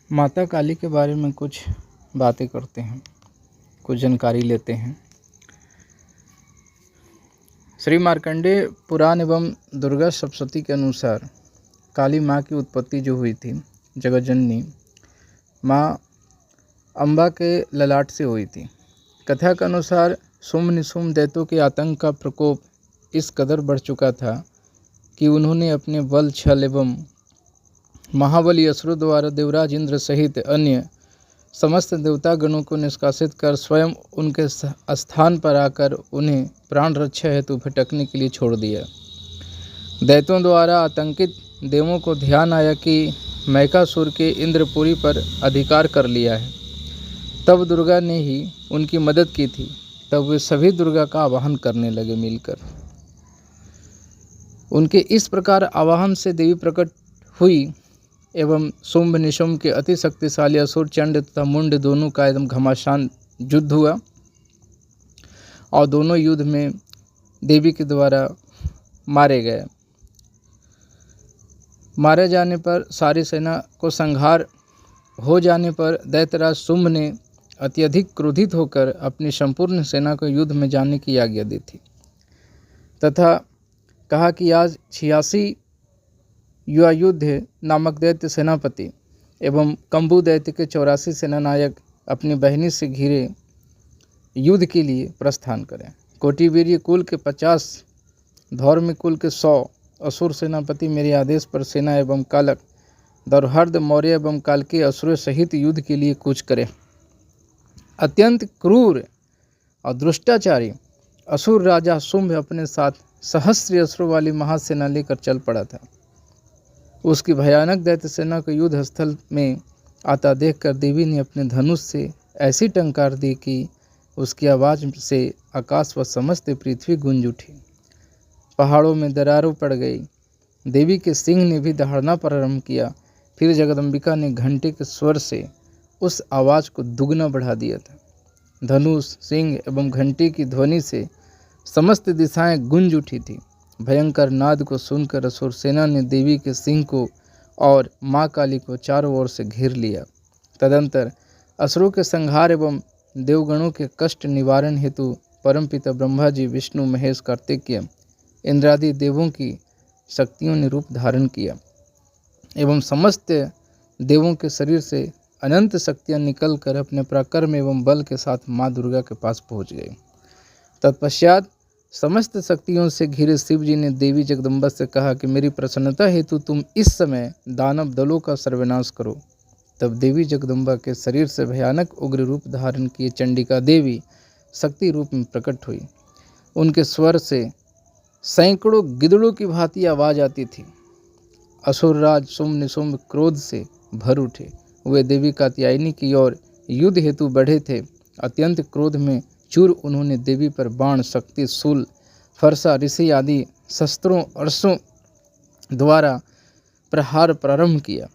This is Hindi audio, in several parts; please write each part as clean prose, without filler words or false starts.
माता काली के बारे में कुछ बातें करते हैं, कुछ जानकारी लेते हैं। श्री मार्कंडेय पुराण एवं दुर्गा सप्तशती के अनुसार काली माँ की उत्पत्ति जो हुई थी, जगतजननी माँ अम्बा के ललाट से हुई थी। कथा के अनुसार शुंभ निशुंभ दैत्यों के आतंक का प्रकोप इस कदर बढ़ चुका था कि उन्होंने अपने बल, छल एवं महाबली असुरों द्वारा देवराज इंद्र सहित अन्य समस्त देवता गणों को निष्कासित कर स्वयं उनके स्थान पर आकर उन्हें प्राण रक्षा हेतु भटकने के लिए छोड़ दिया। दैत्यों द्वारा आतंकित देवों को ध्यान आया कि मैकासुर के इंद्रपुरी पर अधिकार कर लिया है। तब दुर्गा ने ही उनकी मदद की थी। तब वे सभी दुर्गा का आवाहन करने लगे मिलकर। उनके इस प्रकार आवाहन से देवी प्रकट हुई एवं शुंभ निशुंभ के अति शक्तिशाली असुर चंड तथा मुंड दोनों का एकदम घमासान युद्ध हुआ और दोनों युद्ध में देवी के द्वारा मारे गए। मारे जाने पर सारी सेना को संहार हो जाने पर दैत्यराज शुंभ ने अत्यधिक क्रोधित होकर अपनी संपूर्ण सेना को युद्ध में जाने की आज्ञा दी थी तथा कहा कि आज 86 युवायुद्ध नामक दैत्य सेनापति एवं कंबू दैत्य के 84 सेनानायक अपनी बहिनी से घिरे युद्ध के लिए प्रस्थान करें। कोटिवीर्य कुल के 50, धौर्म कुल के 100 असुर सेनापति मेरे आदेश पर सेना एवं कालक दौर्हर्द मौर्य एवं कालके असुरों सहित युद्ध के लिए कूच करें। अत्यंत क्रूर और दुष्टाचारी असुर राजा शुंभ अपने साथ सहस्त्र असुरों वाली महासेना लेकर चल पड़ा था। उसकी भयानक दैत्य सेना को युद्ध स्थल में आता देखकर देवी ने अपने धनुष से ऐसी टंकार दी कि उसकी आवाज़ से आकाश व समस्त पृथ्वी गूंज उठी। पहाड़ों में दरारें पड़ गई। देवी के सिंह ने भी दहाड़ना प्रारंभ किया। फिर जगदम्बिका ने घंटे के स्वर से उस आवाज़ को दुगना बढ़ा दिया था। धनुष, सिंह एवं घंटी की ध्वनि से समस्त दिशाएं गूंज उठी थी। भयंकर नाद को सुनकर असुर सेना ने देवी के सिंह को और माँ काली को चारों ओर से घेर लिया। तदंतर असुरों के संहार एवं देवगणों के कष्ट निवारण हेतु परमपिता ब्रह्मा जी, विष्णु, महेश, कार्तिकेय इंद्रादि देवों की शक्तियों ने रूप धारण किया एवं समस्त देवों के शरीर से अनंत शक्तियां निकलकर अपने पराक्रम एवं बल के साथ माँ दुर्गा के पास पहुंच गई। तत्पश्चात समस्त शक्तियों से घिरे शिव जी ने देवी जगदम्बा से कहा कि मेरी प्रसन्नता हेतु तुम इस समय दानव दलों का सर्वनाश करो। तब देवी जगदम्बा के शरीर से भयानक उग्र रूप धारण किए चंडिका देवी शक्ति रूप में प्रकट हुई। उनके स्वर से सैकड़ों गिदड़ों की भांति आवाज आती थी। असुरराज शुंभ निशुंभ क्रोध से भर उठे। वे देवी कात्यायनी की ओर युद्ध हेतु बढ़े थे। अत्यंत क्रोध में चूर उन्होंने देवी पर बाण, शक्ति, शूल, फरसा, ऋषि आदि शस्त्रों अर्शों द्वारा प्रहार प्रारंभ किया।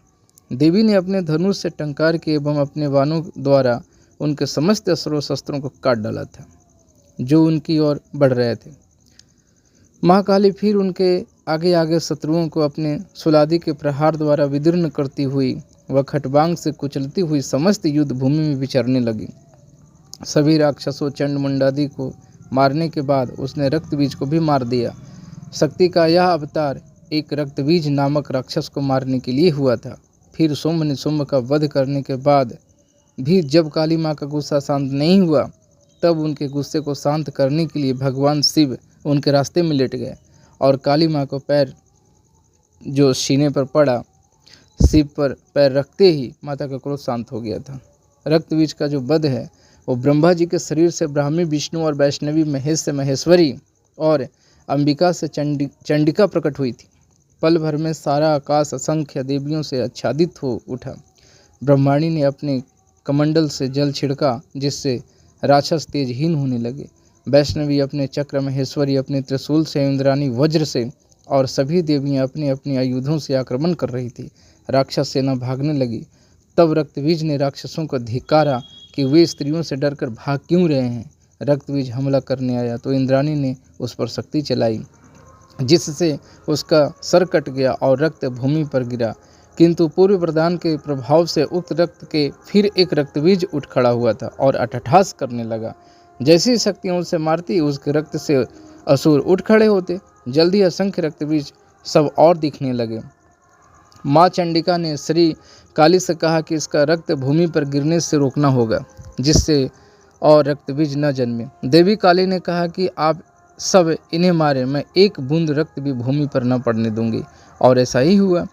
देवी ने अपने धनुष से टंकार के एवं अपने बाणों द्वारा उनके समस्त अस्त्रों शस्त्रों को काट डाला था जो उनकी ओर बढ़ रहे थे। माँ काली फिर उनके आगे आगे शत्रुओं को अपने सुलादि के प्रहार द्वारा विदीर्ण करती हुई वह खटबांग से कुचलती हुई समस्त युद्ध भूमि में विचरने लगी। सभी राक्षसों चंड मुंडादि को मारने के बाद उसने रक्तबीज को भी मार दिया। शक्ति का यह अवतार एक रक्तबीज नामक राक्षस को मारने के लिए हुआ था। फिर शुंभ निशुंभ का वध करने के बाद भी जब काली माँ का गुस्सा शांत नहीं हुआ, तब उनके गुस्से को शांत करने के लिए भगवान शिव उनके रास्ते में लेट गए और काली माँ को पैर जो सीने पर पड़ा, शिव पर पैर रखते ही माता का क्रोध शांत हो गया था। रक्तबीज का जो वध है वो ब्रह्मा जी के शरीर से ब्राह्मी, विष्णु और वैष्णवी, महेश से महेश्वरी और अंबिका से चंडिका प्रकट हुई थी। पल भर में सारा आकाश असंख्य देवियों से आच्छादित हो उठा। ब्रह्माणी ने अपने कमंडल से जल छिड़का जिससे राक्षस तेजहीन होने लगे। वैष्णवी अपने चक्र, महेश्वरी अपने त्रिशूल से, इंद्राणी वज्र से और सभी देवियां अपने अपने आयुधों से आक्रमण कर रही थी। राक्षस सेना भागने लगी। तब रक्तबीज ने राक्षसों को धिक्कारा कि वे स्त्रियों से डरकर भाग क्यों रहे हैं। रक्तबीज हमला करने आया तो इंद्राणी ने उस पर शक्ति चलाई जिससे उसका सर कट गया और रक्त भूमि पर गिरा। किंतु पूर्व वरदान के प्रभाव से उक्त रक्त के फिर एक रक्तबीज उठ खड़ा हुआ था और अट्ठहास करने लगा। जैसी शक्तियाँ उसे मारती, उसके रक्त से असुर उठ खड़े होते। जल्दी असंख्य रक्तबीज सब और दिखने लगे। माँ चंडिका ने श्री काली से कहा कि इसका रक्त भूमि पर गिरने से रोकना होगा, जिससे और रक्तबीज न जन्मे। देवी काली ने कहा कि आप सब इन्हें मारे, मैं एक बूंद रक्त भी भूमि पर न पड़ने दूंगी। और ऐसा ही हुआ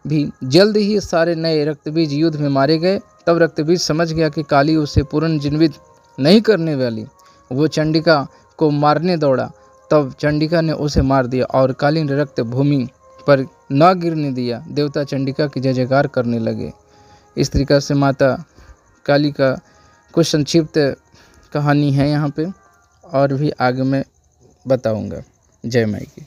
भी। जल्द ही सारे नए रक्तबीज युद्ध में मारे गए। तब रक्तबीज समझ गया कि काली उसे पुनर्जीवित नहीं करने वाली। वो चंडिका को मारने दौड़ा। तब चंडिका ने उसे मार दिया और काली ने रक्त भूमि पर न गिरने दिया। देवता चंडिका की जय जयकार करने लगे। इस तरीक़ा से माता काली का कुछ संक्षिप्त कहानी है यहाँ पे, और भी आगे मैं बताऊँगा। जय माई की।